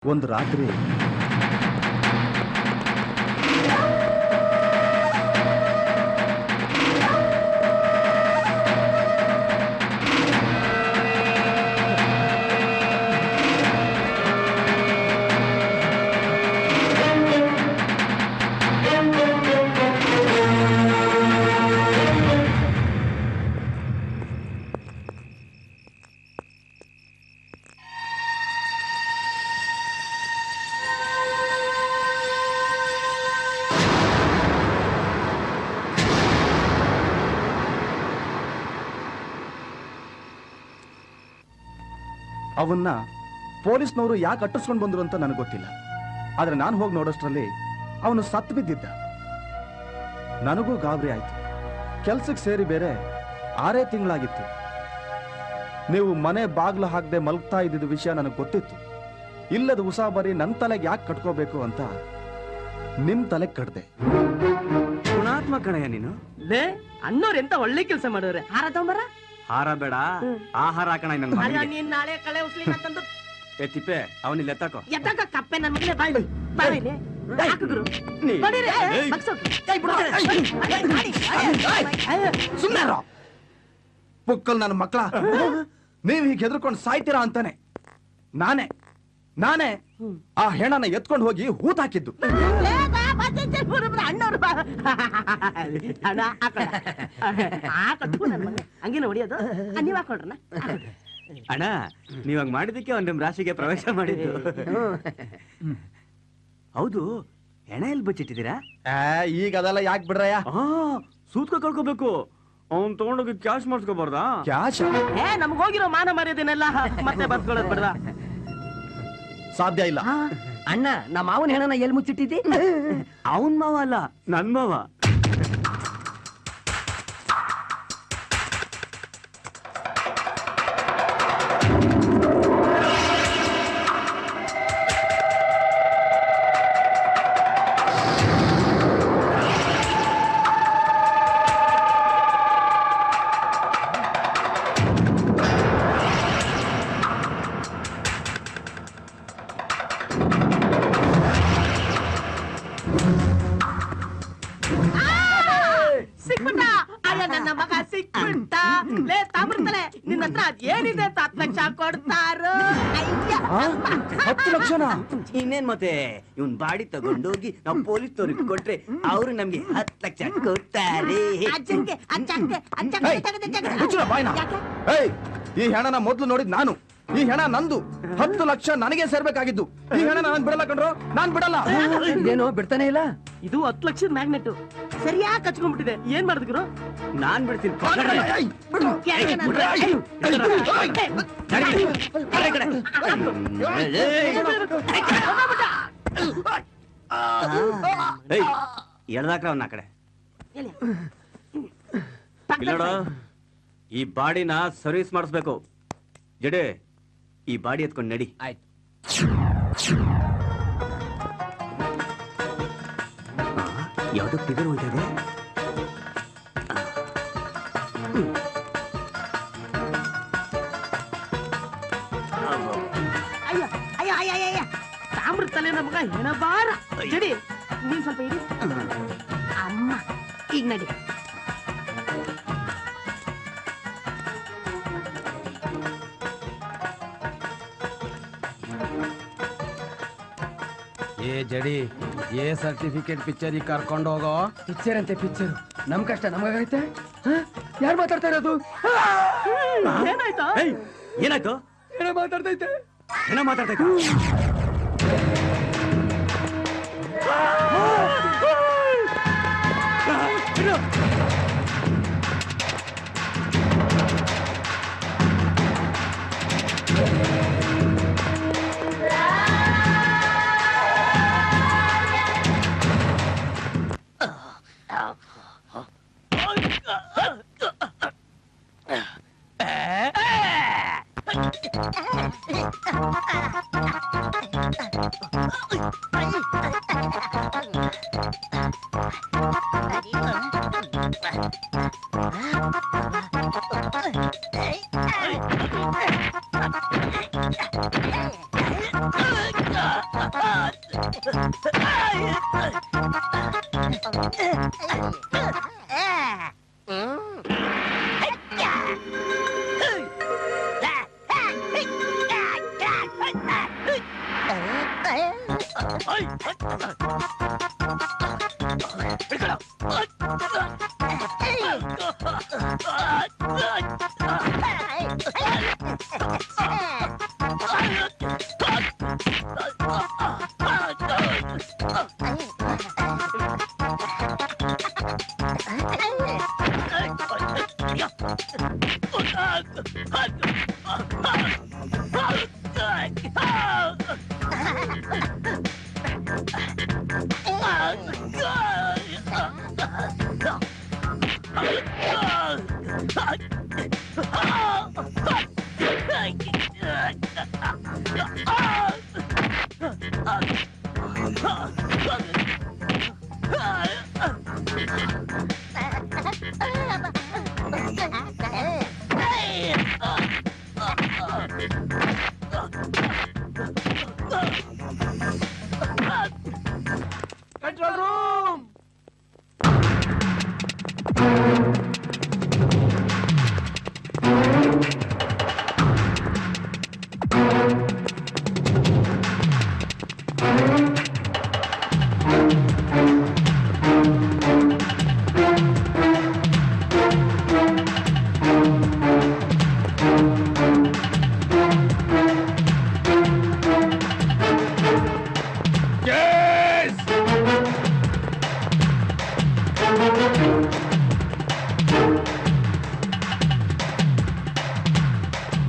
ಒಂದು ರಾತ್ರಿ ಅವನ್ನ ಪೊಲೀಸ್ನವರು ಯಾಕೆ ಅಟ್ಟಿಸ್ಕೊಂಡು ಬಂದ್ರು ಅಂತ ನನಗೆ ಗೊತ್ತಿಲ್ಲ. ಆದ್ರೆ ನಾನು ಹೋಗಿ ನೋಡೋಷ್ಟರಲ್ಲಿ ಅವನು ಸತ್ತು ಬಿದ್ದಿದ್ದ. ನನಗೂ ಗಾಬರಿ ಆಯ್ತು. ಕೆಲ್ಸಕ್ಕೆ ಸೇರಿ ಬೇರೆ 6 ತಿಂಗಳಾಗಿತ್ತು. ನೀವು ಮನೆ ಬಾಗ್ಲು ಹಾಕದೆ ಮಲ್ಗ್ತಾ ಇದ್ದಿದ್ದ ವಿಷಯ ನನಗೆ ಗೊತ್ತಿತ್ತು. ಇಲ್ಲದ ಉಸಾಬರಿ ನನ್ನ ತಲೆಗೆ ಯಾಕೆ ಕಟ್ಕೋಬೇಕು ಅಂತ ನಿಮ್ ತಲೆಗೆ ಕಟ್ದೆ. ಗುಣಾತ್ಮಕ ಕಣಯ್ಯ ನೀನು. ಲೇ ಅನ್ನೋರು ಎಂತ ಒಳ್ಳೆ ಕೆಲಸ ಮಾಡೋರೆ. ಹಾರ ತಗೊಂಬರ. ಹಾರ ಬೇಡ, ಆಹಾರ ಹಾಕಣ. ನೀನ್ ನಾಳೆ ಕಳೆ ಉಸ್ಲಿಲ್ಲ ತಂದು ಏ ತಿಪ್ಪೆ ಅವನಿಲ್ಲ ಎತ್ತಾಕೋ. ಎದ್ದಕ ಕಪ್ಪೆ ನನ್ನ ಮಗನೇ ಬಾಯಿ ಬಾಯಿಲೆ ಹಾಕಿದ್ರು ಬಡಿರೆ ಬಕ್ಸೋಕೆ ಕೈ ಬಿಡ್ತಾರೆ. ಸುಮ್ಮನೆ ಪುಕ್ಕಲ್ ನನ್ನ ಮಕ್ಕಳ, ನೀವು ಹೀಗೆ ಹೆದರ್ಕೊಂಡು ಸಾಯ್ತೀರಾ ಅಂತಾನೆ ನಾನೇ ಆ ಹೆಣನ ಎತ್ಕೊಂಡು ಹೋಗಿ ಹೂತ್ ಹಾಕಿದ್ದು. ಹಂಗೇನ ಹೊಡಿಯೋದು ನೀವ್ ಹಾಕೊಡ್ರಣ. ಅಣ್ಣ ನೀವಾಗ ಮಾಡಿದಕ್ಕೆ ಒಂದ್ ರಾಶಿಗೆ ಪ್ರವೇಶ ಮಾಡಿದ್ದು. ಹೌದು, ಹೆಣ ಎಲ್ಲಿ ಬಚ್ಚಿಟ್ಟಿದ್ದೀರಾ? ಈಗ ಅದೆಲ್ಲ ಯಾಕೆ ಬಿಡ್ರಯ್ಯ? ಸೂತ್ಕ ಕಳ್ಕೋಬೇಕು. ಅವ್ನ್ ತಗೊಂಡೋಗಿ ಕ್ಯಾಶ್ ಮಾಡ್ಸ್ಕೋಬಾರ್ದಾ? ಕ್ಯಾಶ್ ನಮ್ಗೆ ಹೋಗಿರೋ ಮಾನ ಮರ್ಯಾದೆನೆಲ್ಲ ಮತ್ತೆ ಬರ್ಕೊಳ್ಳೋದು ಬಿಡ್ದ. ಸಾಧ್ಯ ಇಲ್ಲ ಅಣ್ಣ. ನಮ್ಮ ಮಾವನ ಹೆಣನ ಎಲ್ಲಿ ಮುಚ್ಚಿಟ್ಟಿದ್ದಿ? ಅವನ್ ಮಾವ ಅಲ್ಲ, ನನ್ ಮಾವ. ನಿನ್ನ ಹತ್ರ ಏನಿದೆ 10 ಲಕ್ಷ ಕೊಡ್ತಾರೋ? 10 ಲಕ್ಷನಾ? ಇನ್ನೇನ್ ಮತ್ತೆ ಇವನ್ ಬಾಡಿ ತಗೊಂಡೋಗಿ ನಾವು ಪೊಲೀಸ್ನವ್ರಿಗೆ ಕೊಟ್ರೆ ಅವರು ನಮ್ಗೆ 10 ಲಕ್ಷ ಕೊಡ್ತಾರೆ. ಈ ಹೆಣನ ಮೊದ್ಲು ನೋಡಿದ್ ನಾನು. ಈ ಹೆಣ ನಂದು. 10 ಲಕ್ಷ ನನಗೆ ಸೇರ್ಬೇಕಾಗಿದ್ದು. ಈ ಹೆಣ ನಾನ್ ಬಿಡಲ್ಲ ಕಣ್ರು, ನಾನ್ ಬಿಡಲ್ಲ. ಇದೇನೋ ಬಿಡ್ತಾನೆ ಇಲ್ಲ. ಇದು 10 ಲಕ್ಷದ ಮ್ಯಾಗ್ನೆಟ್ ಸರಿಯಾಗಿ ಕಚ್ಕೊಂಡ್ಬಿಟ್ಟಿದೆ. ಏನ್ ಮಾಡಿದ್ರು? ನಾನ್ ಬಿಡ್ತೀನಿ. ಎಳ್ದಾಕ್ರ ಅವನ್ನ ಆ ಕಡೆ. ಇಲ್ಲೋಡ, ಈ ಬಾಡಿನ ಸರ್ವಿಸ್ ಮಾಡಿಸ್ಬೇಕು. ಜಡೆ, ಈ ಬಾಡಿ ಎತ್ಕೊಂಡು ನಡಿ. ಆಯ್ತು. ಯಾವ್ದೋ ಟಿಗರ್ ಹೋಯ್ತದೆ. ತಾಮ್ರ ತಲೆ ನಮಗ ಹೆಣಬಾರ. ಜಡಿ, ನೀನ್ ಸ್ವಲ್ಪ ಇಡಿ. ಅಮ್ಮ ಈಗ ನಡಿ. ಏ ಜಡಿ, ಏ ಸರ್ಟಿಫಿಕೇಟ್ ಪಿಕ್ಚರ್ ಕರ್ಕೊಂಡು ಹೋಗೋ. ಪಿಕ್ಚರ್ ಅಂತೆ ಪಿಕ್ಚರ್. ನಮ್ ಕಷ್ಟ ನಮಗೈತೆ. ಯಾರು ಮಾತಾಡ್ತಾ ಇರೋದು? ಏನಾಯ್ತು? ಏನಾಯ್ತು? ಹೆಣ ಮಾತಾಡ್ತೈತೆ. ಹೆಣ ಮಾತಾಡ್ತೈತೆ.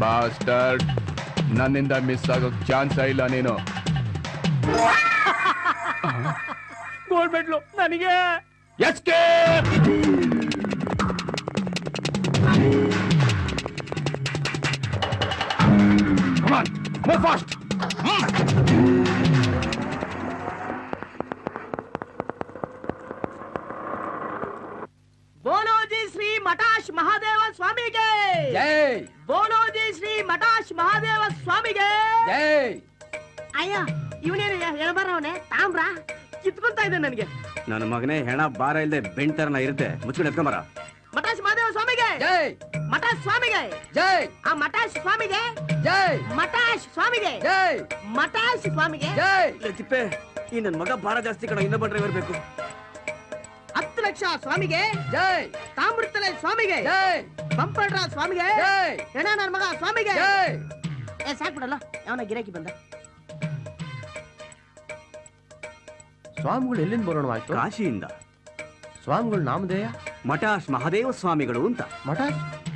ಬಾಸ್ಟರ್ಡ್, ನನ್ನಿಂದ ಮಿಸ್ ಆಗೋಕ್ ಚಾನ್ಸ್ ಇಲ್ಲ ನೀನು. ಗೋಲ್ಡ್ ಮೆಡ್ಲು ನನಗೆ. Escape! Come on, move fast! बोलो जी श्री मठाश महादेव स्वामी के ಜೈ बोलो जी श्री मठाश महादेव स्वामी के ಜೈ. ಅಯ್ಯ ಇವನೇನು ಎಳಬರವನೆ ತಾಮ್ರ ಕಿತ್ಕೊಂತ ಇದೆ ನನಗೆ. ನನ್ನ ಮಗನೇ ಹೆಣ ಬಾರ ಇಲ್ಲದೆ ಬೆಣ್ತರನ ಇರುತ್ತೆ, ಮುಚ್ಕೊಂಡು ಎತ್ಕೊಂಬರ. ಮಠಾಶ್ ಮಹಾದೇವ ಸ್ವಾಮಿಗೆ ಜೈ ಮಠಾಶ್ ಸ್ವಾಮಿಗೆ ಜೈ ಆ ಮಠಾಶ್ ಸ್ವಾಮಿಗೆ ಜೈ ಮಠಾಶ್ ಸ್ವಾಮಿಗೆ ಜೈ ಮಠಾಶ್ ಸ್ವಾಮಿಗೆ ಜೈ. ತಿಪ್ಪೆ, ಈ ನನ್ ಮಗ ಭಾರ ಜಾಸ್ತಿ ಕಣ, ಇನ್ನೊಬ್ಬ ಡ್ರೈವರ್ ಬೇಕು. 10 ಲಕ್ಷ ಸ್ವಾಮಿಗೆ ಜೈ ತಾಮ್ರತಲೆ ಸ್ವಾಮಿಗೆ ಜೈ ಬಂಪಡ್ರ ಸ್ವಾಮಿಗೆ ಜೈ ಹೆಣ ನನ್ನ ಮಗ ಸ್ವಾಮಿಗೆ. ಜೈ. ಏ ಸಾಕ್ಬಿಡಲ್ಲ, ಅವನ ಗಿರಾಕಿ ಬಂದ. ಸ್ವಾಮಿಗಳು ಎಲ್ಲಿಂದ ಬರೋಣವಾಯ್ತು? ಕಾಶಿಯಿಂದ. ಸ್ವಾಮಿಗಳು ನಾಮಧೇಯ ಮಠಾಶ್ ಮಹಾದೇವ ಸ್ವಾಮಿಗಳು ಅಂತ. ಮಠ.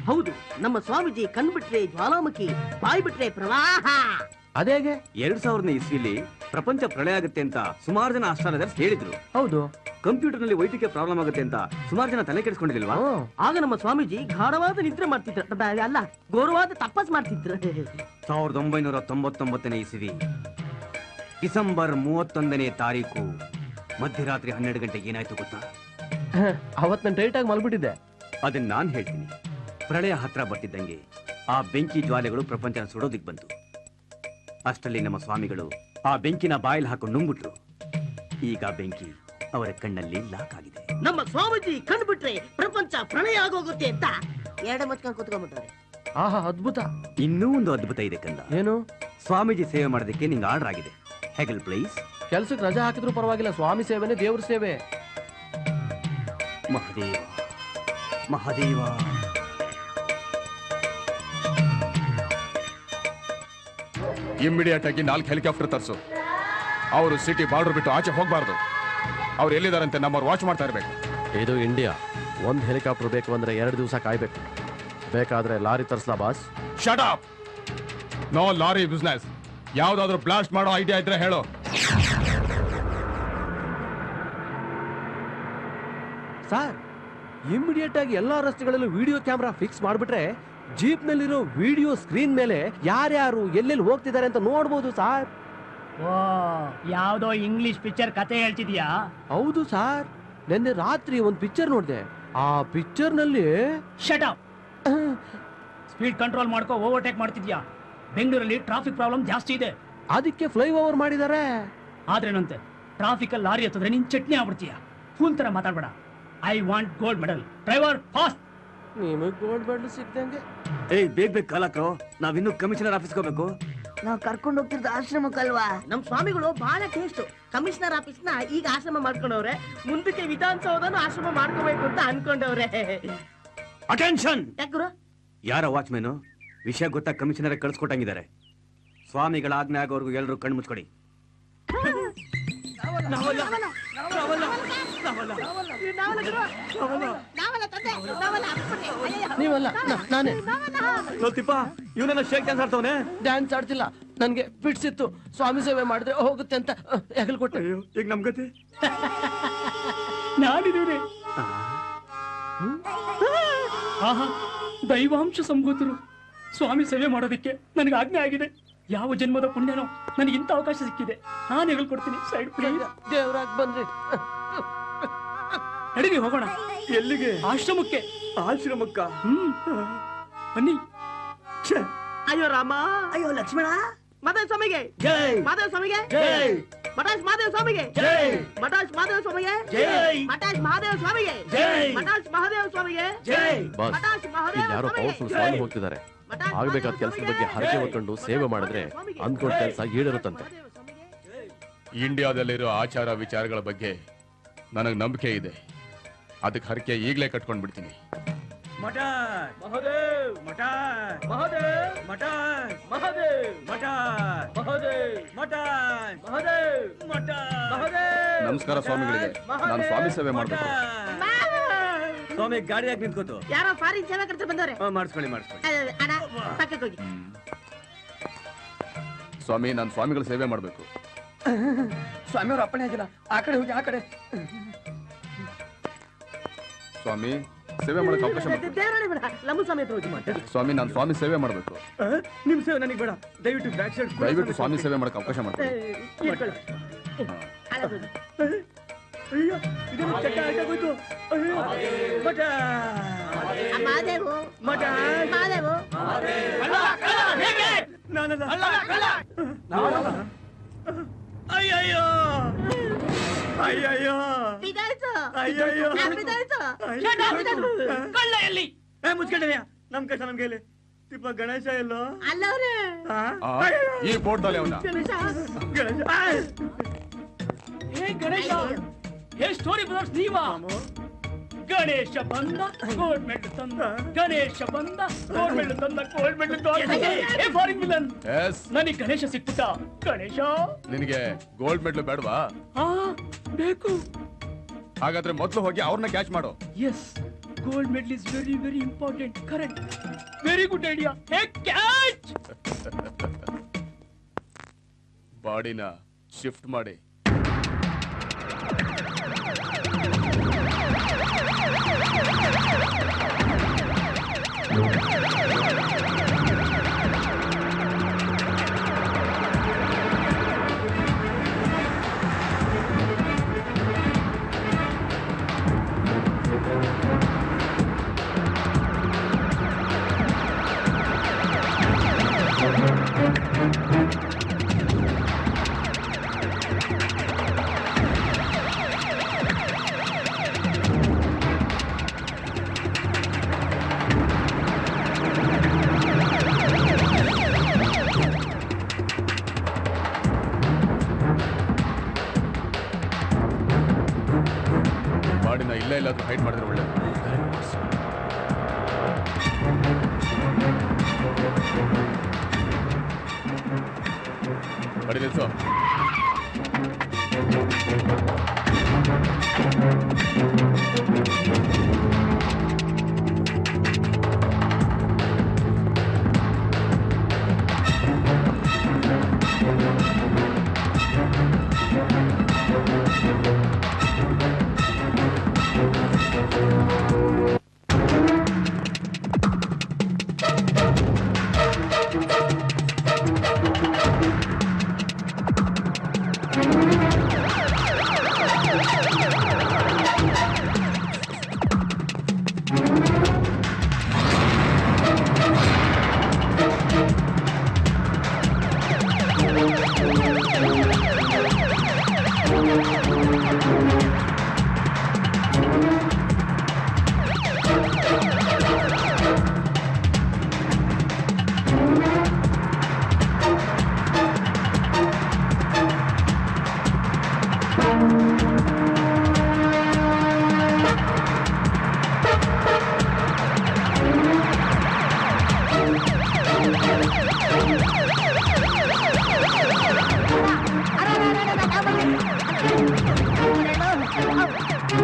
ಹೌದು, ನಮ್ಮ ಸ್ವಾಮೀಜಿ ಕಣ್ಬಿಟ್ರೆ ಜ್ವಾಲಾಮುಖಿ, ಬಾಯಿ ಬಿಟ್ರೆ ಪ್ರವಾಹ. ಅದೇಗೆ? 2000ನೇ ಇಸ್ವಿಲಿ ಪ್ರಪಂಚ ಪ್ರಳಯ ಆಗುತ್ತೆ ಅಂತ ಸುಮಾರು ಜನ ಆಸ್ಟ್ರಾಲಜರ್ಸ್ ಹೇಳಿದ್ರು. ಹೌದು. ಕಂಪ್ಯೂಟರ್ ನಲ್ಲಿ ವೈದ್ಯಕೀಯ ಪ್ರಾಬ್ಲಮ್ ಆಗುತ್ತೆ ಅಂತ ಸುಮಾರು ಜನ ತಲೆ ಕೆಡಿಸ್ಕೊಂಡಿಲ್ವಾ? ಆಗ ನಮ್ಮ ಸ್ವಾಮೀಜಿ ಗಾಢವಾದ ನಿದ್ರೆ ಮಾಡ್ತಿದ್ರು, ಅಲ್ಲ ಘೋರವಾದ ತಪಸ್ ಮಾಡ್ತಿದ್ರು. 1999ನೇ ಇಸ್ವಿ ಡಿಸೆಂಬರ್ 31ನೇ ತಾರೀಕು ಮಧ್ಯರಾತ್ರಿ 12 ಗಂಟೆಗೆ ಏನಾಯ್ತು ಗೊತ್ತಾ? ಅವತ್ ನಾನು ಟೈಟ್ ಆಗಿ ಮಲ್ಬಿಟ್ಟಿದ್ದೆ. ಅದನ್ನ ನಾನ್ ಹೇಳ್ತೀನಿ. ಪ್ರಳಯ ಹತ್ರ ಬರ್ತಿದ್ದಂಗೆ ಆ ಬೆಂಕಿ ಜ್ವಾಲೆಗಳು ಪ್ರಪಂಚನ ಸುಡೋದಿಕ್ ಬಂತು. ಅಷ್ಟರಲ್ಲಿ ನಮ್ಮ ಸ್ವಾಮಿಗಳು ಆ ಬೆಂಕಿನ ಬಾಯಲ್ಲಿ ಹಾಕೊಂಡು ನುಂಗ್ಬಿಟ್ರು. ಈಗ ಬೆಂಕಿ ಅವರ ಕಣ್ಣಲ್ಲಿ ಲಾಕ್ ಆಗಿದೆ. ನಮ್ಮ ಸ್ವಾಮೀಜಿ ಕಣ್ಬಿಟ್ರೆ ಪ್ರಪಂಚ ಪ್ರಳಯ ಆಗೋಗುತ್ತೆ ಅಂತ ಎರಡು ಮಚ್ಕೊಂಡು ಕೂತ್ಕೊಂಡ್ಬಿಟ್ಟಾರೆ. ಆಹಾ, ಅದ್ಭುತ. ಇನ್ನೂ ಒಂದು ಅದ್ಭುತ ಇದೆ ಕಂದ. ಏನು? ಸ್ವಾಮೀಜಿ ಸೇವೆ ಮಾಡೋದಕ್ಕೆ ನಿಂಗೆ ಆರ್ಡರ್ ಆಗಿದೆ. ಹೆಗಲ್ ಪ್ಲೀಸ್. ಕೆಲ್ಸಕ್ಕೆ ರಜಾ ಹಾಕಿದ್ರು ಪರವಾಗಿಲ್ಲ, ಸ್ವಾಮಿ ಸೇವೆನೇ ದೇವ್ರ ಸೇವೆ. ಮಹಾದೇವ ಮಹಾದೇವ. ಇಮ್ಮಿಡಿಯೇಟ್ ಆಗಿ 4 ಹೆಲಿಕಾಪ್ಟರ್ ತರಿಸು. ಅವರು ಸಿಟಿ ಬಾರ್ಡರ್ ಬಿಟ್ಟು ಆಚೆ ಹೋಗ್ಬಾರ್ದು. ಅವ್ರು ಎಲ್ಲಿದಾರಂತೆ ನಮ್ಮವ್ರು ವಾಚ್ ಮಾಡ್ತಾ ಇರ್ಬೇಕು. ಇದು ಇಂಡಿಯಾ. ಒಂದು ಹೆಲಿಕಾಪ್ಟರ್ ಬೇಕು ಅಂದ್ರೆ 2 ದಿವಸ ಕಾಯ್ಬೇಕು. ಬೇಕಾದ್ರೆ ಲಾರಿ ತರಿಸ್ಲಾ boss? Shut up. No lorry business. ಯಾವ್ದಾದ್ರು ಬ್ಲಾಸ್ಟ್ ಮಾಡೋ ಐಡಿಯಾ ಇದ್ರೆ ಹೇಳು. ಸರ್, ಇಮಿಡಿಯೇಟ್ ಆಗಿ ಎಲ್ಲಾ ರಸ್ತೆಗಳಲ್ಲೂ ವಿಡಿಯೋ ಕ್ಯಾಮ್ರಾ ಫಿಕ್ಸ್ ಮಾಡ್ಬಿಟ್ರೆ ಜೀಪ್ ನಲ್ಲಿರೋ ವಿಡಿಯೋ ಸ್ಕ್ರೀನ್ ಮೇಲೆ ಯಾರ್ಯಾರು ಎಲ್ಲೆಲ್ಲಿ ಹೋಗ್ತಿದ್ದಾರೆ ಅಂತ ನೋಡ್ಬೋದು ಸರ್. ಓ, ಯಾವ್ದೋ ಇಂಗ್ಲಿಷ್ ಪಿಕ್ಚರ್ ಕತೆ ಹೇಳ್ತಿದ್ಯಾ? ಹೌದು ಸರ್, ನಿನ್ನೆ ರಾತ್ರಿ ಒಂದು ಪಿಕ್ಚರ್ ನೋಡಿದೆ. ಆ ಪಿಕ್ಚರ್ ನಲ್ಲಿ ಶಟ್ ಅಪ್. ಸ್ಪೀಡ್ ಕಂಟ್ರೋಲ್ ಮಾಡ್ಕೋ, ಓವರ್ಟೇಕ್ ಮಾಡ್ತಿದ್ಯಾ? ಬೆಂಗಳೂರಲ್ಲಿ ಟ್ರಾಫಿಕ್ ಪ್ರಾಬ್ಲಮ್ ಜಾಸ್ತಿ ಇದೆ. ಅದಕ್ಕೆ ಫ್ಲೈ ಓವರ್ ಮಾಡಿದ್ದಾರೆ. ಆದ್ರೇನಂತೆ ಟ್ರಾಫಿಕ್ ಅಲ್ಲಿ ಲಾರಿ ಹತ್ತಿದ್ರೆ ನೀನ್ ಚಟ್ನಿ ಆಗ್ಬಿಡ್ತೀಯ. ಫೂಲ್ ತರ ಮಾತಾಡ್ಬೇಡ. I want gold medal. Driver fast. ನಿಮಗ್ ಗೋಲ್ಡ್ ಮೆಡಲ್ ಸಿಕ್ದಂಗೆ. ಏಯ್ ಬೇಗ ಕಾಲಕ್ರೋ, ನಾವಿನ್ನೂ ಕಮಿಷನರ್ ಆಫೀಸ್ಗೆ ಹೋಗ್ಬೇಕು. ನಾವ್ ಕರ್ಕೊಂಡು ಹೋಗ್ತಿರ್ದ ಆಶ್ರಮಕ್ಕಲ್ವಾ? ನಮ್ ಸ್ವಾಮಿಗಳು ಬಹಳ ಟೇಸ್ಟ್. ಕಮಿಷನರ್ ಆಫೀಸ್ ನ ಈಗ ಆಶ್ರಮ ಮಾಡ್ಕೊಂಡವ್ರೆ, ಮುಂದಕ್ಕೆ ವಿಧಾನಸೌಧನು ಆಶ್ರಮ ಮಾಡ್ಕೋಬೇಕು ಅಂತ ಅನ್ಕೊಂಡವ್ರೆ. ಅಟೆನ್ಷನ್! ಯಾಕುರು? ಯಾರ ವಾಚ್ಮೇನು? ವಿಷಯ ಗೊತ್ತಾ? ಕಮಿಷನರ್ ಕಳ್ಸ್ಕೊಟ್ಟಂಗಿದ್ದಾರೆ. ಸ್ವಾಮಿಗಳ ಆಜ್ಞೆ ಆಗೋರ್ಗು ಎಲ್ಲರೂ ಕಣ್ಣು ಮುಚ್ಕೊಡಿ. ನೀವಲ್ಲ ನಾನೇ. Tippa ಇವನೆಲ್ಲ shake dance ಆಡ್ತವನೆ. ಡ್ಯಾನ್ಸ್ ಆಡ್ತಿಲ್ಲ, ನನ್ಗೆ ಫಿಟ್ಸ್ ಇತ್ತು. ಸ್ವಾಮಿ ಸೇವೆ ಮಾಡಿದ್ರೆ ಹೋಗುತ್ತೆ ಅಂತ ಹೆಗಲ್ ಕೊಟ್ಟೆ. ಈಗ ನಮ್ ಗತಿ ನಾನಿದ್ದೇನೆ. ಆಹಾ, ದೈವಾಂಶ ಸಂಭೂತರು. ಸ್ವಾಮಿ ಸೇವೆ ಮಾಡೋದಕ್ಕೆ ನನಗೆ ಆಜ್ಞೆ ಆಗಿದೆ. ಯಾವ ಜನ್ಮದ ಪುಣ್ಯನೋ ನನಗೆ ಇಂಥ ಅವಕಾಶ ಸಿಕ್ಕಿದೆ. ನಾನು ಹೇಳ್ಕೊಡ್ತೀನಿ. Side please. ದೇವ್ರಾಗ್ ಬಂದ್ರಿ. ನಡೀರಿ ಹೋಗೋಣ. ಎಲ್ಲಿಗೆ? ಆಶ್ರಮಕ್ಕೆ. ಆಶ್ರಮಕ್ಕ? ಬನ್ನಿ. ಅಯ್ಯೋ ರಾಮ, ಅಯ್ಯೋ ಲಕ್ಷ್ಮಣ. ಮಾದೇವ ಸ್ವಾಮಿಗೆ ಜೈ. ಮಾದೇವ ಸ್ವಾಮಿಗೆ ಜೈ. ಮಠಾಶ್ ಮಾದೇವ ಸ್ವಾಮಿಗೆ ಜೈ. ಮಠಾಶ್ ಮಾದೇವ ಸ್ವಾಮಿಗೆ ಜೈ. ಮಠಾಶ್ ಮಹಾದೇವ ಸ್ವಾಮಿಗೆ ಜೈ. ಮಠಾಶ್ ಮಹಾದೇವ ಸ್ವಾಮಿಗೆ ಜೈ. ಮಠಾಶ್ ಮಹಾದೇವ ಯಾರೋ ಪವರ್ಫುಲ್ ಸ್ವಾಮಿ ಹೋಗ್ತಿದ್ದಾರೆ. ಆಗ್ಬೇಕಾದ ಕೆಲಸದ ಬಗ್ಗೆ ಹರಕೆ ಹೊತ್ಕೊಂಡು ಸೇವೆ ಮಾಡಿದ್ರೆ ಅಂದ್ಕೊಂಡ ಕೆಲಸ ಈಡೇರುತ್ತಂತೆ. ಇಂಡಿಯಾದಲ್ಲಿರೋ ಆಚಾರ ವಿಚಾರಗಳ ಬಗ್ಗೆ ನನಗೆ ನಂಬಿಕೆ ಇದೆ. ಅದಕ್ಕೆ ಹರಕೆ ಈಗಲೇ ಕಟ್ಕೊಂಡ್ ಬಿಡ್ತೀನಿ. ಮಠ ಮಹದೇವ್, ಮಠ ಮಹದೇವ್, ಮಠ ಮಹದೇವ್, ಮಠ ಮಹದೇವ್, ಮಠ ಮಹದೇವ್, ಮಠ ಮಹದೇವ್. ನಮಸ್ಕಾರ ಸ್ವಾಮಿಗಳಿಗೆ. ನಾನು ಸ್ವಾಮಿ ಸೇವೆ ಮಾಡ್ಬೇಕು. ಸ್ವಾಮಿ ಗಾಡಿಯಾಗಿ ನಿಂತ್ಕೋತು. ಯಾರೋ ಫಾರಿನ್ ಸೇವಕರು ಬಂದವ್ರೆ. ಮಾಡಿಸ್ಕೊಳ್ಳಿ. ಅಣ್ಣ ಪಕ್ಕಕ್ಕೆ ಹೋಗಿ. ಸ್ವಾಮಿ, ನಾನು ಸ್ವಾಮಿಗಳ ಸೇವೆ ಮಾಡ್ಬೇಕು. ಸ್ವಾಮಿಯವ್ರ ಅಪ್ಪಣೆ ಆಗಿಲ್ಲ. ಆ ಕಡೆ ಹೋಗಿ, ಆ ಕಡೆ. ಸ್ವಾಮಿ, ಸೇವೆ ಮಾಡಕ್ಕೆ ಅವಕಾಶ ಮಾಡ್ಬೇಕು. ದೇವರಾಣಿ ಬೇಡ, ಲಂಬು ಸ್ವಾಮಿ ಹತ್ರ ಹೋಗಿ ಮಾತಾಡಿ. ಸ್ವಾಮಿ, ನಾನು ಸ್ವಾಮಿ ಸೇವೆ ಮಾಡ್ಬೇಕು. ನಿಮ್ ಸೇವೆ ನನಗೆ ಬೇಡ. ದಯವಿಟ್ಟು ಬ್ಯಾಕ್ ಸೈಡ್ ದಯವಿಟ್ಟು ಸ್ವಾಮಿ ಸೇವೆ ಮಾಡಕ್ಕೆ ಅವಕಾಶ ಮಾಡ್ತೀನಿ. ಇಟ್ಕೊಳ್ಳಿ. ಅಳಗೋದು. ಅಯ್ಯೋ, ಇದನ್ನು ಚಟ್ಟ ಹಾಕಾಗೋಯ್ತು. ಅಯ್ಯೋ, ಮಠ ಮಹಾದೇವು, ಮಠ ಮಹಾದೇವು. ನಾನಲ್ಲ. ಅಯ್ಯಯ್ಯೋ, ಅಯ್ಯಯ್ಯೋ, ಬಿದ್ದಾಯ್ತು. ಅಯ್ಯಯ್ಯೋ, ಬಿದ್ದಾಯ್ತು. ಕಳ್ಳ ಎಲ್ಲಿ? ಮುಚ್ಕೊಂಡವ್ಯಾ? ನಮ್ ಕಷ್ಟ ನಮ್ಗೆ ಇಲ್ಲಿ. ತಿಪ್ಪ ಗಣೇಶ ಎಲ್ಲೋ? ಅಲ್ಲವ್ರೆ ಈ ಬೋರ್ಡ್ದಲ್ಲಿ ಅವನ ಗಣೇಶ. ಏ ಗಣೇಶ, ಏ ಸ್ಟೋರಿ ಬ್ರದರ್ಸ್ ನೀವಾ? ಗಣೇಶ ಬಂದ ಗೋಲ್ಡ್ ಮೆಡಲ್ ತಂದ, ಗಣೇಶ ಬಂದ ಗೋಲ್ಡ್ ಮೆಡಲ್ ತಂದ, ಗೋಲ್ಡ್ ಮೆಡಲ್ ಏ ಫಾರಿನ್ ವಿಲನ್. ನನಗೆ ಗಣೇಶ ಸಿಕ್ಬಿಟ್ಟ. ಗಣೇಶ, ನಿನಗೆ ಗೋಲ್ಡ್ ಮೆಡಲ್ ಬೇಡವಾ? ಬೇಕು. ಹಾಗಾದ್ರೆ ಮೊದಲು ಹೋಗಿ ಅವ್ರನ್ನ ಕ್ಯಾಚ್ ಮಾಡು. Yes, gold medal is very very important. Correct, very good idea. Hey catch. ಬಾಡಿನ ಶಿಫ್ಟ್ ಮಾಡಿ. ಬಾಡಿನ ಎಲ್ಲಾದ್ರೂ ಹೈಡ್ ಮಾಡಿದ್ರೆ ಒಳ್ಳೆ. ಬಡಿ ನಿಲ್ಸು.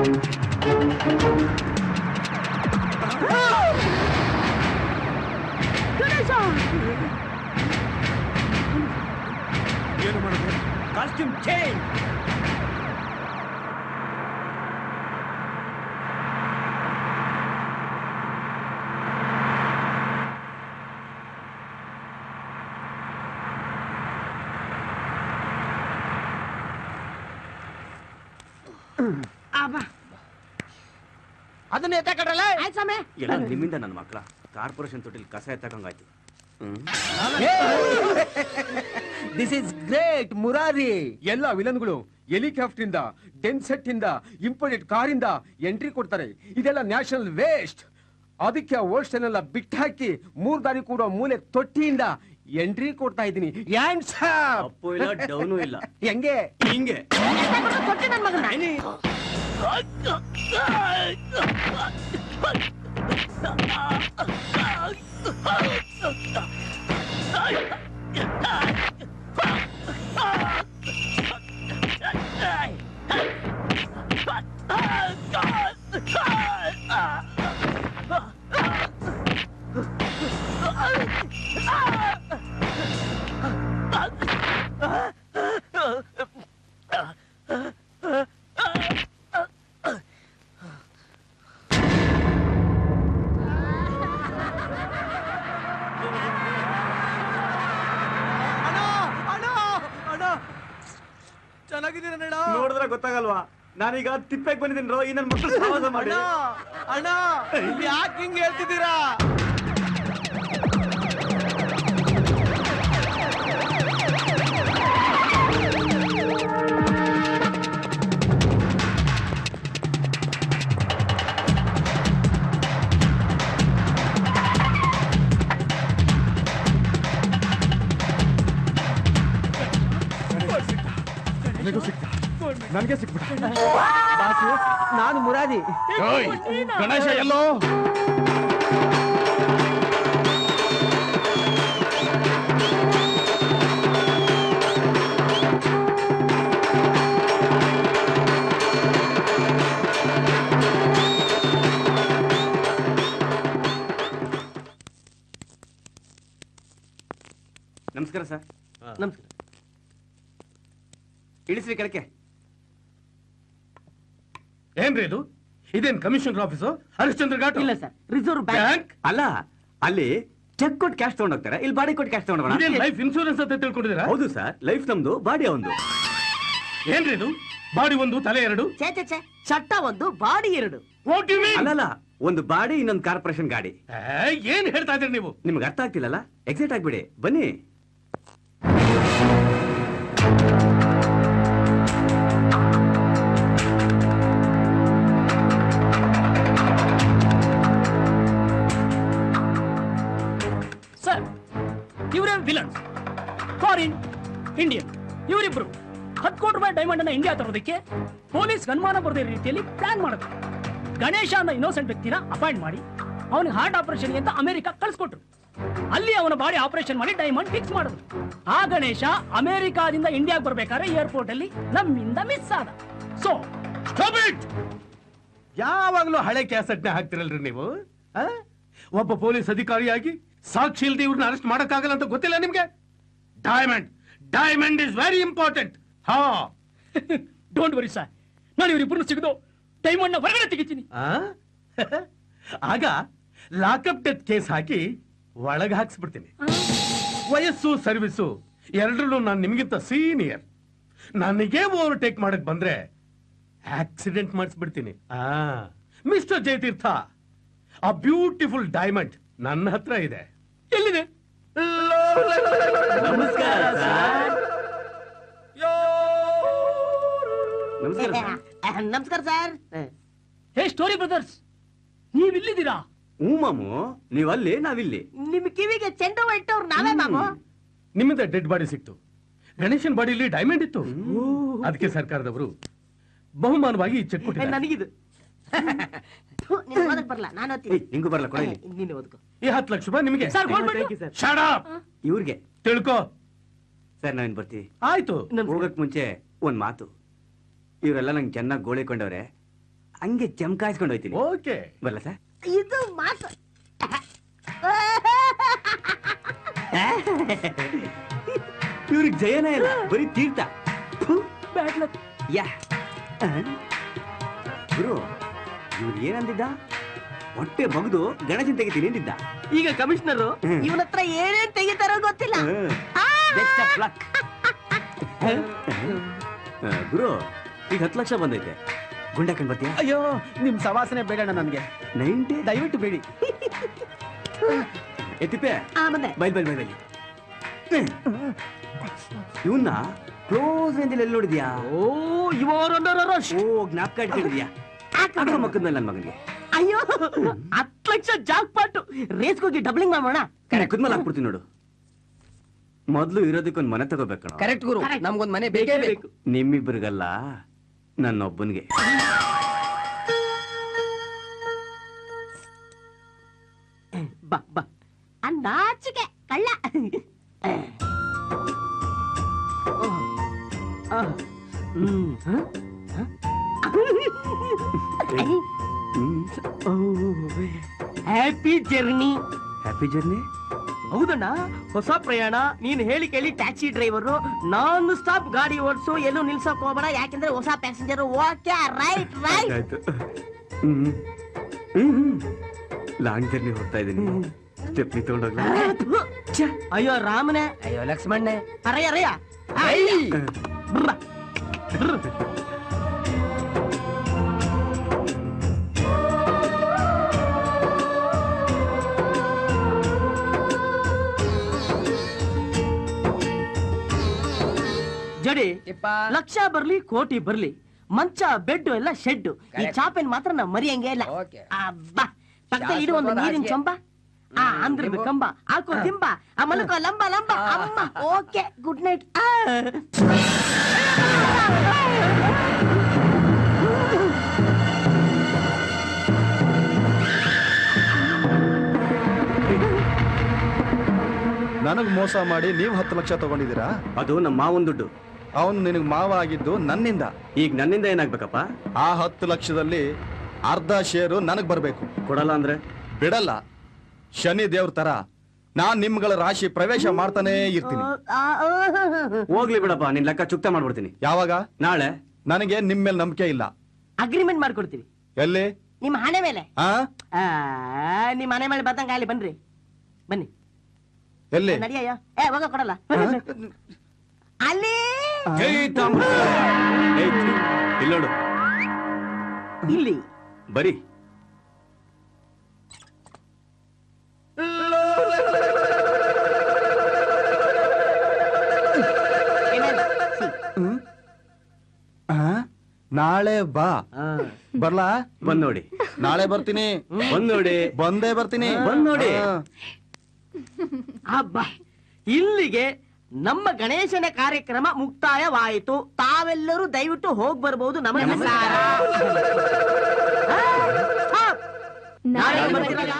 ಏನು ಮಾಡಿದ್ರೆ ಕಾಸ್ಟ್ಯೂಮ್ ಚೇಂಜ್. ಅದನ್ನ ಎತ್ತಕಡ್ರಲ್ಲ. ಆಯ್ತು ಸ್ವಾಮಿ. ಎಲ್ಲ ನಿಮ್ಮಿಂದ ನನ್ನ ಮಕ್ಕಳ ಕಾರ್ಪೊರೇಷನ್ ತೊಟ್ಟಿಲ್ ಕಸ ಎತ್ತಕಂಗಾಯ್ತು. This is great Murari. ಎಲ್ಲ ವಿಲನ್ಗಳು ಹೆಲಿಕಾಪ್ಟರ್ ಇಂದ, ಡೆನ್ಸೆಟ್ ಇಂದ, ಇಂಪೋರ್ಟೆಡ್ ಕಾರಿಂದ ಎಂಟ್ರಿ ಕೊಡ್ತಾರೆ. ಇದೆಲ್ಲ ನ್ಯಾಷನಲ್ ವೇಸ್ಟ್. ಅದಕ್ಕೆ ಓಲ್ಸ್ಟೆನೆಲ್ಲ ಬಿಟ್ಟು ಹಾಕಿ 3 ದಾರಿ ಕೂಡ ಮೂಲೆ ತೊಟ್ಟಿಯಿಂದ ಎಂಟ್ರಿ ಕೊಡ್ತಾ ಇದ್ದೀನಿ. ಅಪ್ಪು ಇಲ್ಲ, ಡೌನು ಇಲ್ಲ. ಹೆಂಗೆ? ಹಿಂಗೆ ಕೊಟ್ಟೆ ನನ್ ಮಗನ. ಚೆನ್ನಾಗಿದ್ದೀರ ನೋಡಿದ್ರೆ ಗೊತ್ತಾಗಲ್ವಾ? ನಾನೀಗ ತಿಪ್ಪೆಗೆ ಬಂದಿದ್ದೀನಿ. ಈ ನನ್ನ ಮಕ್ಕಳು ಸಹವಾಸ ಮಾಡಿ. ಅಣ್ಣ ಯಾಕೆ ಹಿಂಗ್ ಹೇಳ್ತಿದ್ದೀರಾ? ನನಗೆ ಸಿಕ್ಬಿಟ್ಟ. ನಾನು ಮುರಾರಿ. ಗಣೇಶ ಎಲ್ಲೋ? ನಮಸ್ಕಾರ ಸರ್. ನಮಸ್ಕಾರ. ಇಳಿಸ್ರಿ ಕೆಳಕ್ಕೆ. ಏನ್ರಿ ಇದು? ಇದೇನ್ ಕಮಿಷನರ್ ಆಫೀಸು? ಹರಿಶ್ಚಂದ್ರ ಘಾಟ್? ಇಲ್ಲ ಸರ್, ರಿಸರ್ವ್ ಬ್ಯಾಂಕ್. ಅಲ್ಲ, ಅಲ್ಲಿ ಚೆಕ್ ಕೊಟ್ಟು ಕ್ಯಾಶ್ ತಗೊಂಡೋಗ್ತಾರೆ, ಇಲ್ಲಿ ಬಾಡಿ ಕೊಟ್ಟು ಕ್ಯಾಶ್ ತಗೊಂಡೋಗೋಣ. ಲೈಫ್ ಇನ್ಶೂರೆನ್ಸ್ ಅಂತ ತಿಳ್ಕೊಂಡಿದ್ದೀರಾ? ಹೌದು ಸರ್, ಲೈಫ್ ನಮ್ದು, ಬಾಡಿ ಒಂದು. ಏನ್ರಿ ಇದು? ಬಾಡಿ ಒಂದು, ತಲೆ ಎರಡು. ಚೇ ಚಟ್ಟ ಒಂದು, ಬಾಡಿ ಎರಡು. ಅಲ್ಲಲ್ಲ, ಒಂದು ಬಾಡಿ, ಇನ್ನೊಂದು ಕಾರ್ಪೊರೇಷನ್ ಗಾಡಿ. ಏನ್ ಹೇಳ್ತಾ ಇದ್ದೀರಿ ನೀವು? ನಿಮ್ಗೆ ಅರ್ಥ ಆಗ್ತಿಲ್ಲಲ್ಲ? ಎಕ್ಸೈಟ್ ಆಗ್ಬಿಡಿ, ಬನ್ನಿ. ಸರ್, ಇವರೇ ವಿಲನ್ಸ್. ಫಾರಿನ್, ಇಂಡಿಯನ್, ಇವರಿಬ್ರು 10 ಕೋಟಿ ರೂಪಾಯಿ ಡೈಮಂಡ್ ಅನ್ನ ಇಂಡಿಯಾ ತರೋದಕ್ಕೆ ಪೊಲೀಸ್ ಅನುಮಾನ ಬರದೇ ರೀತಿಯಲ್ಲಿ ಪ್ಲಾನ್ ಮಾಡಿದ್ರು. ಗಣೇಶ ಅನ್ನೋ ಇನ್ನೋಸೆಂಟ್ ವ್ಯಕ್ತಿನ ಅಪಾಯಿಂಟ್ ಮಾಡಿ ಅವನಿಗೆ ಹಾರ್ಟ್ ಆಪರೇಷನ್ ಅಂತ ಅಮೆರಿಕ ಕಳಿಸ್ಕೊಟ್ರು. ಅಲ್ಲಿ ಅವನ ಬಾಡಿ ಆಪರೇಷನ್ ಮಾಡಿ ಡೈಮಂಡ್ ಫಿಕ್ಸ್ ಮಾಡಿದ್ರು. ಆ ಗಣೇಶ ಅಮೆರಿಕಾದಿಂದ ಇಂಡಿಯಾಗೆ ಬರ್ಬೇಕಾದ್ರೆ ಏರ್ಪೋರ್ಟ್ ಅಲ್ಲಿ ನಮ್ಮಿಂದ ಮಿಸ್ ಆದ. ಸೊ ಯಾವಾಗ್ಲೂ ಹಳೆ ಕ್ಯಾಸೆಟ್ ನ ಹಾಕ್ತಿರಲ್ರಿ ನೀವು? ಒಬ್ಬ ಪೊಲೀಸ್ ಅಧಿಕಾರಿಯಾಗಿ ಸಾಕ್ಷಿ ಇಲ್ದೆ ಇವ್ರನ್ನ ಅರೆಸ್ಟ್ ಮಾಡಕ್ಕಾಗಲ್ಲ ಅಂತ ಗೊತ್ತಿಲ್ಲ ನಿಮ್ಗೆ? Diamond is very important. ಹಾ, ಡೋಂಟ್ ವರಿ ಸರ್, ನಾನು ಇವರಿಬ್ಬರನ್ನು ಸಿಗದು ಡೈಮಂಡ್ ನ ಹೊರಗಡೆ ತೆಗಿತೀನಿ. ಆಗ ಲಾಕಪ್ ಡೆತ್ ಕೇಸ್ ಹಾಕಿ ಒಳಗೆ ಹಾಕ್ಸ್ಬಿಡ್ತೀನಿ. ವಯಸ್ಸು ಸರ್ವಿಸು ಎರಡರಲ್ಲೂ ನಾನು ನಿಮ್ಗಿಂತ ಸೀನಿಯರ್. ನನಗೆ ಓವರ್ಟೇಕ್ ಮಾಡಕ್ ಬಂದ್ರೆ ಆಕ್ಸಿಡೆಂಟ್ ಮಾಡಿಸ್ಬಿಡ್ತೀನಿ. ಮಿಸ್ಟರ್ ಜಯತೀರ್ಥ, ಆ ಬ್ಯೂಟಿಫುಲ್ ಡೈಮಂಡ್ ನನ್ನ ಹತ್ರ ಇದೆ. ಎಲ್ಲಿದೆ? ನಮಸ್ಕಾರ ಸರ್. ನಮಸ್ಕಾರ ಸರ್. ನಮಸ್ಕಾರ ಸರ್. ಹೇ ಸ್ಟೋರಿ ಬ್ರದರ್ಸ್, ನೀವಿಲ್ಲಿದ್ದೀರಾ? ಹ್ಞೂ ಮಾಮು, ನೀವಲ್ಲಿ, ನಾವಿಲ್ಲಿ. ನಿಮ್ ಕಿವಿಗೆ ಚೆಂಡು ಇಟ್ಟವ್ರು ನಾವೇ ಮಾಮು. ನಿಮ್ಮಿಂದ ಡೆಡ್ ಬಾಡಿ ಸಿಕ್ತು. ಗಣೇಶನ್ ಬಾಡಿಲಿ ಡೈಮಂಡ್ ಇತ್ತು. ಅದಕ್ಕೆ ಸರ್ಕಾರದವರು ಬಹುಮಾನವಾಗಿ ಚೆಕ್ ಕೊಟ್ಟಿದ್ದಾರೆ. ನನಗಿದು ಓದಕ್ ಬರಲ್ಲ, ನಾನು ಓದ್ತೀನಿ. ನಿಂಗೂ ಬರಲ್ಲ, ಕೊಡಿ. ನೀನು ಓದ್ಕೋ. ಈ 10 ಲಕ್ಷ ರೂಪಾಯಿ ನಿಮಗೆ. Sir, Shut up! ಇವ್ರಿಗೆ ತಿಳ್ಕೋ. ಸರ್, ನಾವಿನ್ ಬರ್ತೀವಿ. ಆಯ್ತು. ಹೋಗಕ್ ಮುಂಚೆ ಒಂದ್ ಮಾತು. ಇವರೆಲ್ಲ ನಂಗೆ ಚೆನ್ನಾಗಿ ಗೋಳಿಕೊಂಡವ್ರೆ. ಹಂಗೆ ಚಮಕಾಯಿಸ್ಕೊಂಡು ಹೋಯ್ತೀನಿ. ಓಕೆ. ಬರಲ್ಲ ಸರ್? ಇದು ಮಾತ್ರ ಇವ್ರಿಗೆ ಜಯನೇ ಇಲ್ಲ, ಬರೀ ತೀರ್ಥ. ಯಾ ಗುರು, ಇವ್ರು ಏನಂದಿದ್ದ? ಹೊಟ್ಟೆ ಬಗ್ದು ಗಣೇಶನ್ ತೆಗಿತೀನಿ ಅಂದಿದ್ದ. ಈಗ ಕಮಿಷನರು ಇವನ ಹತ್ರ ಏನೇನ್ ತೆಗಿತಾರೋ ಗೊತ್ತಿಲ್ಲ. Best of luck. ಗುರು, ಈಗ 10 ಲಕ್ಷ ಬಂದೈತೆ. ಗುಂಡಾಕೊಂಡ್ ಬರ್ತೀಯಾ? ಅಯ್ಯೋ, ನಿಮ್ ಸವಾಸನೆ ಬೇಡಣ್ಣ ನನ್ಗೆ. 90 ದಯವಿಟ್ಟು ಬೇಡಿ. ಎತ್ತಿಪೆ ಬಂದೆ. ಬೈಲ್ ಬೈಲ್ ಬೈಲ್. ಇವನ್ನ ಕ್ಲೋಸ್ ರೇಂಜಲ್ಲಿ ಎಲ್ಲಿ ನೋಡಿದ್ಯಾ? ಓ ಜ್ಞಾಪಕ ಇಟ್ಕೊಂಡಿದ್ಯಾ? ಮಕ್ಕದ ಮೇಲೆ ನನ್ನ ಮಗನಿಗೆ. ಅಯ್ಯೋ, 10 ಲಕ್ಷ ಜಾಕ್ ಪಾಟು. ರೇಸ್ಗೆ ಹೋಗಿ ಡಬ್ಲಿಂಗ್ ಮಾಡೋಣ. ಕುದ್ಮೇಲೆ ಹಾಕ್ಬಿಡ್ತೀನಿ ನೋಡು. ಮೊದ್ಲು ಇರೋದಕ್ಕೊಂದು ಮನೆ ತಗೋಬೇಕಣ. ಕರೆಕ್ಟ್ ಗುರು, ನಮ್ಗೊಂದ್ ಮನೆ ಬೇಕೇ ಬೇಕು. ನಿಮ್ಮಿಬ್ಬರಿಗಲ್ಲ, ನನ್ನೊಬ್ಬನಿಗೆ. ಬಾ ಬಾ ನಾಚಿಕೆ ಕಳ್ಳ. Happy journey. Happy journey. ಹೌದಣ್ಣ, ಹೊಸ ಪ್ರಯಾಣ. ನೀನ್ ಹೇಳಿ ಕೇಳಿ ಟ್ಯಾಕ್ಸಿ ಡ್ರೈವರು. ನಾನ್ ಸ್ಟಾಪ್ ಗಾಡಿ ಓಡಿಸು, ಎಲ್ಲೂ ನಿಲ್ಸಕ್ ಹೋಗ್ಬೇಡ, ಯಾಕೆಂದ್ರೆ ಹೊಸ ಪ್ಯಾಸೆಂಜರ್. Okay, right right. ಆಯ್ತು. ಲಾಂಗ್ ಜರ್ನಿ ಹೋಗ್ತಾ ಇದ್ದೀನಿ. ಸ್ಟೆಪ್ನಿ ತಗೊಂಡೋಗ್ಲ. ಅಯ್ಯೋ ರಾಮನೆ, ಅಯ್ಯೋ ಲಕ್ಷ್ಮಣ್ಣೆ. ಅರಯ್ಯ ಅರಯ್ಯ. ಜಡಿ, ಲಕ್ಷ ಬರ್ಲಿ ಕೋಟಿ ಬರ್ಲಿ, ಮಂಚ ಬೆಡ್ ಎಲ್ಲ ಶೆಡ್. ಈ ಚಾಪೆನ್ ಮಾತ್ರ ನಾವು ಮರಿಯಂಗೆ ಇಲ್ಲ. ಅಬ್ಬಾ, ಪಕ್ಕದಲ್ಲಿ ಇಡು ಒಂದು ನೀರಿನ ಚೊಂಬ. ಆ ಆಂಧ್ರದ ಕಂಬ ಹಾಕೋ ತಿಂಬ, ಆ ಮಲಕೋ ಲಂಬ ಲಂಬ. ಅಮ್ಮ ಓಕೆ, ಗುಡ್ ನೈಟ್. ನನಗ್ ಮೋಸ ಮಾಡಿ ನೀವು 10 ಲಕ್ಷ ತಗೊಂಡಿದ್ದೀರಾ? ಅದು ನಮ್ಮ ಮಾವನ್ ದುಡ್ಡು. ಅವನು ನಿನಗ್ ಮಾವ ಆಗಿದ್ದು ನನ್ನಿಂದ. ಈಗ ನನ್ನಿಂದ ಏನಾಗ್ಬೇಕಪ್ಪ? ಆ 10 ಲಕ್ಷದಲ್ಲಿ ಅರ್ಧ ಶೇರು ನನಗ್ ಬರ್ಬೇಕು. ಕೊಡಲ್ಲ ಅಂದ್ರೆ ಬಿಡಲ್ಲ. ಶನಿ ದೇವ್ರ ತರ ನಾನ್ ನಿಮ್ಗಳ ರಾಶಿ ಪ್ರವೇಶ ಮಾಡ್ತಾನೆ ಇರ್ತೀನಿ. ಹೋಗ್ಲಿ ಬಿಡಪ್ಪ, ನಿನ್ ಲೆಕ್ಕ ಚುಕ್ತ ಮಾಡ್ಬಿಡ್ತೀನಿ. ಯಾವಾಗ? ನಾಳೆ. ನನಗೆ ನಿಮ್ ಮೇಲೆ ನಂಬಿಕೆ ಇಲ್ಲ. ಅಗ್ರಿಮೆಂಟ್ ಮಾಡ್ಕೊಡ್ತೀವಿ. ಎಲ್ಲಿ? ನಿಮ್ಮ ಹಣೆ ಮೇಲೆ. ಆ ನಿಮ್ಮ ಹಣೆ ಮೇಲೆ ಬದ್ದಂಗ ಅಲ್ಲಿ ಬನ್ರಿ. ಬನ್ನಿ. ಎಲ್ಲಿ? ನಡಿಯಯ್ಯ. ಹೋಗ ಕೊಡಲ್ಲ. ಅಲ್ಲಿ ಇಲ್ಲೋಡು, ಇಲ್ಲಿ ಬರೀ. ನಾಳೆ ಬಾ. ಬರ್ಲಾ? ಬಂದ್ ನೋಡಿ. ನಾಳೆ ಬರ್ತೀನಿ. ಬಂದ್ ನೋಡಿ. ಬಂದೇ ಬರ್ತೀನಿ. ಬಂದ್ ನೋಡಿ. ಹಬ್ಬ, ಇಲ್ಲಿಗೆ ನಮ್ಮ ಗಣೇಶನ ಕಾರ್ಯಕ್ರಮ ಮುಕ್ತಾಯವಾಯಿತು. ತಾವೆಲ್ಲರೂ ದಯವಿಟ್ಟು ಹೋಗಿ ಬರ್ಬಹುದು. ನಮಸ್ಕಾರ. ನಾಳೆ ಬರ್ತೀರಲ್ಲ?